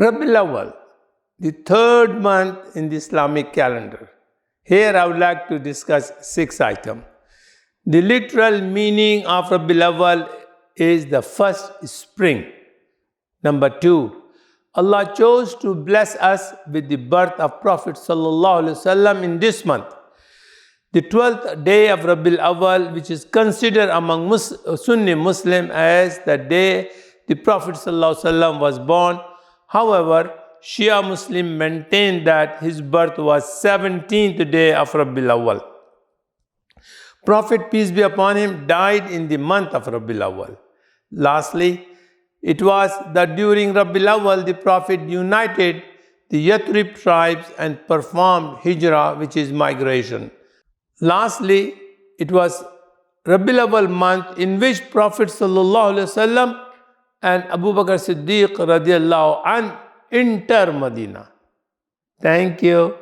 Rabiul Awwal, the third month in the Islamic calendar. Here I would like to discuss 6 items. The literal meaning of Rabiul Awwal is the first spring. Number 2, Allah chose to bless us with the birth of Prophet ﷺ in this month. The 12th day of Rabiul Awwal, which is considered among Sunni Muslim as the day the Prophet ﷺ was born. However, Shia Muslim maintain that his birth was 17th day of Rabiul Awwal. Prophet, peace be upon him, died in the month of Rabiul Awwal. Lastly, it was that during Rabiul Awwal the Prophet united the Yathrib tribes and performed hijrah, which is migration. Lastly, it was Rabiul Awwal month in which Prophet ﷺ and Abu Bakr Siddiq radiyallahu anh enter Medina. Thank you.